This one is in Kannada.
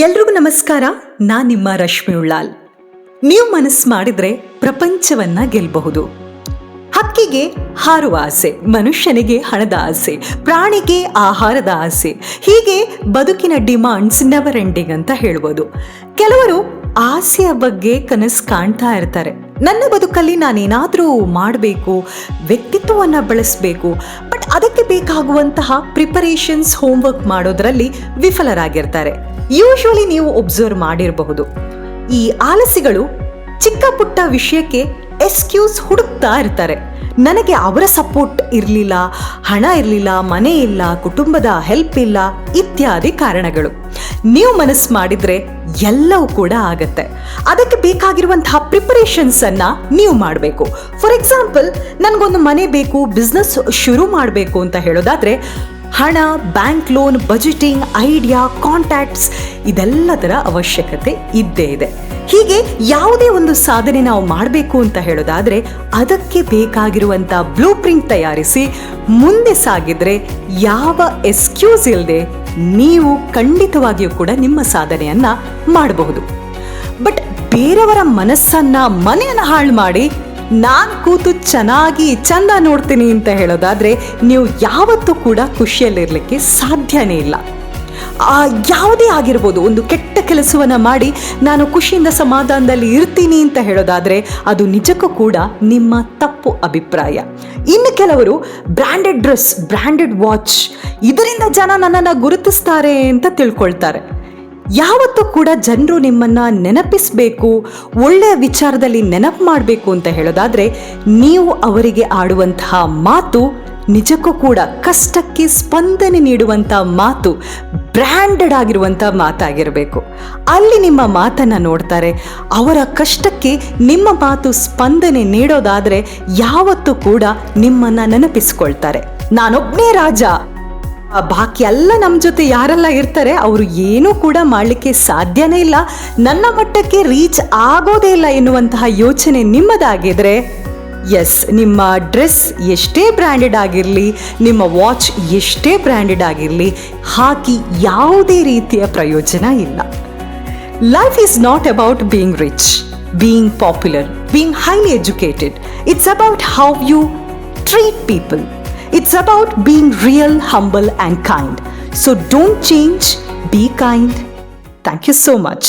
ಎಲ್ರಿಗೂ ನಮಸ್ಕಾರ. ನಾನು ನಿಮ್ಮ ರಶ್ಮಿ ಉಳ್ಳಾಲ್. ನೀವು ಮನಸ್ಸು ಮಾಡಿದ್ರೆ ಪ್ರಪಂಚವನ್ನ ಗೆಲ್ಲಬಹುದು. ಹಕ್ಕಿಗೆ ಹಾರುವ ಆಸೆ, ಮನುಷ್ಯನಿಗೆ ಹಣದ ಆಸೆ, ಪ್ರಾಣಿಗೆ ಆಹಾರದ ಆಸೆ, ಹೀಗೆ ಬದುಕಿನ ಡಿಮಾಂಡ್ಸ್ ನೆವರ್ ಎಂಡಿಂಗ್ ಅಂತ ಹೇಳ್ಬೋದು. ಕೆಲವರು ಆಸೆಯ ಬಗ್ಗೆ ಕನಸು ಕಾಣ್ತಾ ಇರ್ತಾರೆ. ನನ್ನ ಬದುಕಲ್ಲಿ ನಾನೇನಾದರೂ ಮಾಡಬೇಕು, ವ್ಯಕ್ತಿತ್ವವನ್ನು ಬೆಳೆಸಬೇಕು, ಬಟ್ ಅದಕ್ಕೆ ಬೇಕಾಗುವಂತಹ ಪ್ರಿಪರೇಷನ್ಸ್, ಹೋಮ್ವರ್ಕ್ ಮಾಡೋದ್ರಲ್ಲಿ ವಿಫಲರಾಗಿರ್ತಾರೆ. ಯೂಶ್ವಲಿ ನೀವು ಒಬ್ಸರ್ವ್ ಮಾಡಿರಬಹುದು, ಈ ಆಲಸಿಗಳು ಚಿಕ್ಕ ಪುಟ್ಟ ವಿಷಯಕ್ಕೆ ಎಕ್ಸ್ಕ್ಯೂಸ್ ಹುಡುಕ್ತಾ ಇರ್ತಾರೆ. ನನಗೆ ಅವರ ಸಪೋರ್ಟ್ ಇರಲಿಲ್ಲ, ಹಣ ಇರಲಿಲ್ಲ, ಮನೆ ಇಲ್ಲ, ಕುಟುಂಬದ ಹೆಲ್ಪ್ ಇಲ್ಲ, ಇತ್ಯಾದಿ ಕಾರಣಗಳು. ನೀವು ಮನಸ್ಸು ಮಾಡಿದ್ರೆ ಎಲ್ಲವೂ ಕೂಡ ಆಗತ್ತೆ. ಅದಕ್ಕೆ ಬೇಕಾಗಿರುವಂತಹ ಪ್ರಿಪರೇಷನ್ಸ್ ಅನ್ನ ನೀವು ಮಾಡಬೇಕು. ಫಾರ್ ಎಕ್ಸಾಂಪಲ್, ನನಗೊಂದು ಮನೆ ಬೇಕು, ಬಿಸ್ನೆಸ್ ಶುರು ಮಾಡಬೇಕು ಅಂತ ಹೇಳೋದಾದ್ರೆ ಹಣ, bank loan, budgeting, idea, contacts ಇದೆಲ್ಲದರ ಅವಶ್ಯಕತೆ ಇದ್ದೇ ಇದೆ. ಹೀಗೆ ಯಾವುದೇ ಒಂದು ಸಾಧನೆ ನಾವು ಮಾಡಬೇಕು ಅಂತ ಹೇಳೋದಾದ್ರೆ ಅದಕ್ಕೆ ಬೇಕಾಗಿರುವಂಥ ಬ್ಲೂ ಪ್ರಿಂಟ್ ತಯಾರಿಸಿ ಮುಂದೆ ಸಾಗಿದ್ರೆ ಯಾವ ಎಕ್ಸ್ಕ್ಯೂಸ್ ಇಲ್ಲದೆ ನೀವು ಖಂಡಿತವಾಗಿಯೂ ಕೂಡ ನಿಮ್ಮ ಸಾಧನೆಯನ್ನ ಮಾಡಬಹುದು. ಬಟ್ ಬೇರೆಯವರ ಮನಸ್ಸನ್ನ, ಮನೆಯನ್ನು ಹಾಳು ಮಾಡಿ ನಾನು ಕೂತು ಚೆನ್ನಾಗಿ ಚಂದ ನೋಡ್ತೀನಿ ಅಂತ ಹೇಳೋದಾದ್ರೆ ನೀವು ಯಾವತ್ತೂ ಕೂಡ ಖುಷಿಯಲ್ಲಿರಲಿಕ್ಕೆ ಸಾಧ್ಯನೇ ಇಲ್ಲ. ಯಾವುದೇ ಆಗಿರ್ಬೋದು, ಒಂದು ಕೆಟ್ಟ ಕೆಲಸವನ್ನ ಮಾಡಿ ನಾನು ಖುಷಿಯಿಂದ ಸಮಾಧಾನದಲ್ಲಿ ಇರ್ತೀನಿ ಅಂತ ಹೇಳೋದಾದ್ರೆ ಅದು ನಿಜಕ್ಕೂ ಕೂಡ ನಿಮ್ಮ ತಪ್ಪು ಅಭಿಪ್ರಾಯ. ಇನ್ನು ಕೆಲವರು ಬ್ರ್ಯಾಂಡೆಡ್ ಡ್ರೆಸ್, ಬ್ರ್ಯಾಂಡೆಡ್ ವಾಚ್, ಇದರಿಂದ ಜನ ನನ್ನನ್ನು ಗುರುತಿಸ್ತಾರೆ ಅಂತ ತಿಳ್ಕೊಳ್ತಾರೆ. ಯಾವತ್ತೂ ಕೂಡ ಜನರು ನಿಮ್ಮನ್ನ ನೆನಪಿಸಬೇಕು, ಒಳ್ಳೆಯ ವಿಚಾರದಲ್ಲಿ ನೆನಪು ಮಾಡಬೇಕು ಅಂತ ಹೇಳೋದಾದ್ರೆ ನೀವು ಅವರಿಗೆ ಆಡುವಂತಹ ಮಾತು ನಿಜಕ್ಕೂ ಕೂಡ ಕಷ್ಟಕ್ಕೆ ಸ್ಪಂದನೆ ನೀಡುವಂಥ ಮಾತು, ಬ್ರ್ಯಾಂಡೆಡ್ ಆಗಿರುವಂಥ ಮಾತಾಗಿರಬೇಕು. ಅಲ್ಲಿ ನಿಮ್ಮ ಮಾತನ್ನು ನೋಡ್ತಾರೆ. ಅವರ ಕಷ್ಟಕ್ಕೆ ನಿಮ್ಮ ಮಾತು ಸ್ಪಂದನೆ ನೀಡೋದಾದರೆ ಯಾವತ್ತೂ ಕೂಡ ನಿಮ್ಮನ್ನು ನೆನಪಿಸ್ಕೊಳ್ತಾರೆ. ನಾನೊಬ್ಬನೇ ರಾಜ, ಬಾಕಿ ಎಲ್ಲ ನಮ್ಮ ಜೊತೆ ಯಾರೆಲ್ಲ ಇರ್ತಾರೆ ಅವರು ಏನೂ ಕೂಡ ಮಾಡಲಿಕ್ಕೆ ಸಾಧ್ಯನೇ ಇಲ್ಲ, ನನ್ನ ಮಟ್ಟಕ್ಕೆ ರೀಚ್ ಆಗೋದೇ ಇಲ್ಲ ಎನ್ನುವಂತಹ ಯೋಚನೆ ನಿಮ್ಮದಾಗಿದ್ರೆ, ಎಸ್, ನಿಮ್ಮ ಡ್ರೆಸ್ ಎಷ್ಟೇ ಬ್ರ್ಯಾಂಡೆಡ್ ಆಗಿರಲಿ, ನಿಮ್ಮ ವಾಚ್ ಎಷ್ಟೇ ಬ್ರ್ಯಾಂಡೆಡ್ ಆಗಿರಲಿ, ಹಾಕಿ ಯಾವುದೇ ರೀತಿಯ ಪ್ರಯೋಜನ ಇಲ್ಲ. Life is not about being rich, being popular, being highly educated. It's about how you treat people. It's about being real, humble and kind. So don't change, be kind. Thank you so much.